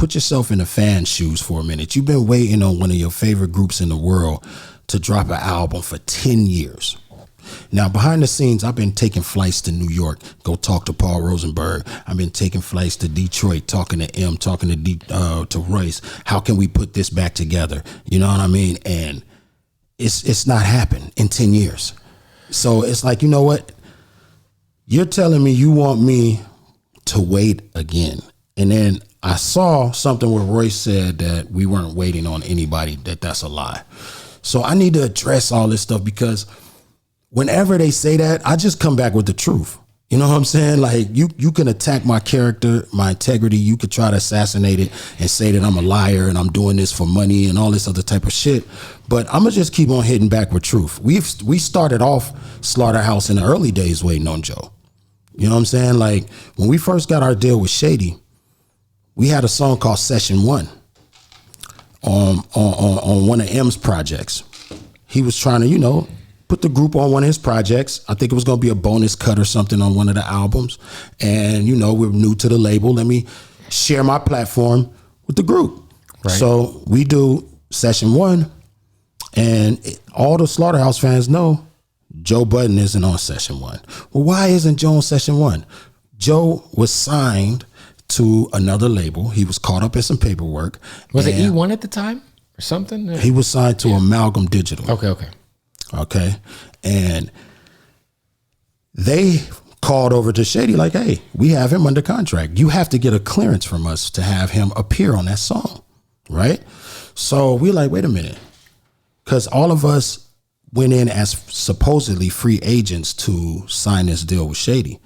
put yourself in the fan's shoes for a minute. You've been waiting on one of your favorite groups in the world to drop an album for 10 years. Now, behind the scenes, I've been taking flights to New York, go talk to Paul Rosenberg. I've been taking flights to Detroit, talking to M, talking to Royce. How can we put this back together? You know what I mean? And it's not happened in 10 years. So it's like, you know what? You're telling me you want me to wait again. And then I saw something where Royce said that we weren't waiting on anybody, that's a lie. So I need to address all this stuff, because whenever they say that, I just come back with the truth. You know what I'm saying? Like, you can attack my character, my integrity. You could try to assassinate it and say that I'm a liar and I'm doing this for money and all this other type of shit. But I'm going to just keep on hitting back with truth. We started off Slaughterhouse in the early days waiting on Joe. You know what I'm saying? Like, when we first got our deal with Shady, we had a song called Session 1 on one of M's projects. He was trying to, put the group on one of his projects. I think it was going to be a bonus cut or something on one of the albums. And, we're new to the label. Let me share my platform with the group. Right. So we do Session 1, and all the Slaughterhouse fans know Joe Budden isn't on Session 1. Well, why isn't Joe on Session 1? Joe was signed to another label. He was caught up in some paperwork. Was it E1 at the time or something? He was signed to Amalgam Digital. Okay. And they called over to Shady like, hey, we have him under contract. You have to get a clearance from us to have him appear on that song, right? So we're like, wait a minute. Because all of us went in as supposedly free agents to sign this deal with Shady.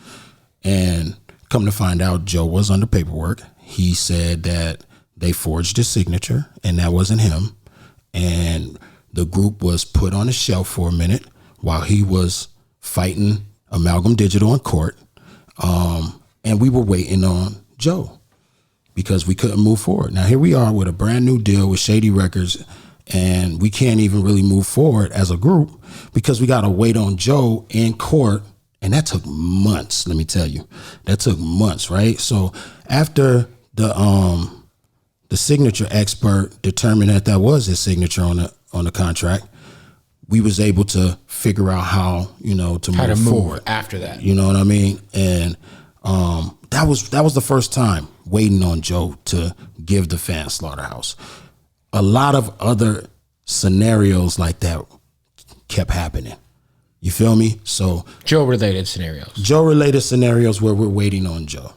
And come to find out, Joe was under paperwork. He said that they forged his signature, and that wasn't him. And the group was put on a shelf for a minute while he was fighting Amalgam Digital in court. And we were waiting on Joe because we couldn't move forward. Now, here we are with a brand new deal with Shady Records, and we can't even really move forward as a group because we got to wait on Joe in court. And that took months, let me tell you. That took months, right? So after the signature expert determined that was his signature on the contract, we was able to figure out how to move forward after that. You know what I mean? And that was the first time waiting on Joe to give the fans Slaughterhouse. A lot of other scenarios like that kept happening. You feel me? So Joe-related scenarios. Joe-related scenarios where we're waiting on Joe.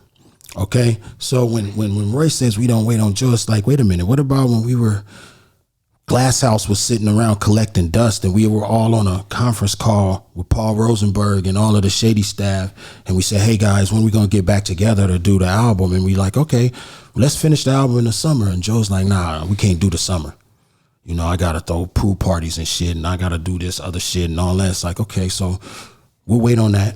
Okay? So when Roy says we don't wait on Joe, it's like, wait a minute, what about when Glass House was sitting around collecting dust and we were all on a conference call with Paul Rosenberg and all of the Shady staff, and we said, hey guys, when we gonna get back together to do the album? And we like, okay, let's finish the album in the summer. And Joe's like, nah, we can't do the summer. I gotta throw pool parties and shit, and I gotta do this other shit and all that. It's like, okay, so we'll wait on that.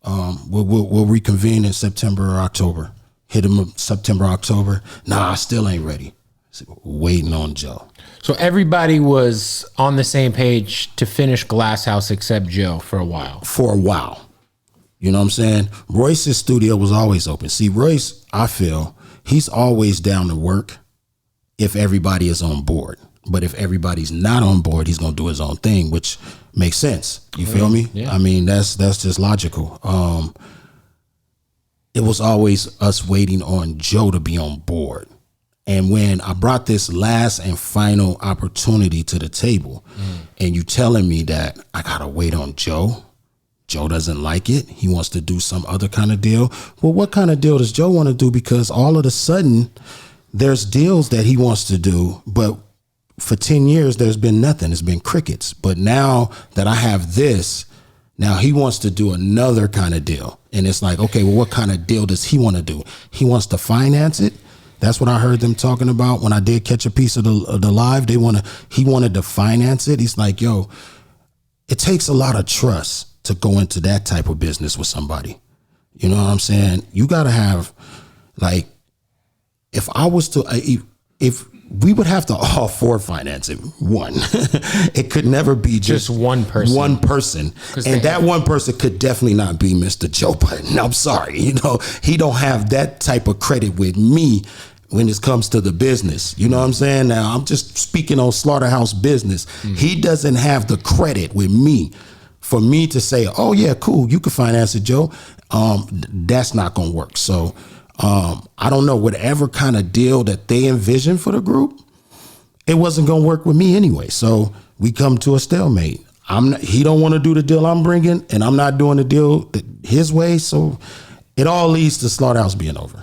We'll reconvene in September or October. Hit him up September, October. Nah, I still ain't ready. So waiting on Joe. So everybody was on the same page to finish Glass House except Joe for a while. You know what I'm saying? Royce's studio was always open. See, Royce, I feel, he's always down to work if everybody is on board. But if everybody's not on board, he's going to do his own thing, which makes sense. You feel me? Yeah. I mean, that's just logical. It was always us waiting on Joe to be on board. And when I brought this last and final opportunity to the table, and you telling me that I got to wait on Joe doesn't like it. He wants to do some other kind of deal. Well, what kind of deal does Joe want to do? Because all of a sudden, there's deals that he wants to do, but for 10 years, there's been nothing. It's been crickets. But now that I have this, now he wants to do another kind of deal. And it's like, okay, well, what kind of deal does he want to do? He wants to finance it. That's what I heard them talking about when I did catch a piece of the live. He wanted to finance it. He's like, yo, it takes a lot of trust to go into that type of business with somebody. You know what I'm saying? You got to have, like, if I was to, if we would have to all four finance it. One, it could never be just one person. One person, and that one person could definitely not be Mr. Joe Budden. I'm sorry, he don't have that type of credit with me when it comes to the business. You know what I'm saying? Now, I'm just speaking on Slaughterhouse business. He doesn't have the credit with me for me to say, oh, yeah, cool, you can finance it, Joe. That's not going to work. So I don't know, whatever kind of deal that they envision for the group, it wasn't going to work with me anyway. So we come to a stalemate. He don't want to do the deal I'm bringing, and I'm not doing the deal his way. So it all leads to Slaughterhouse being over.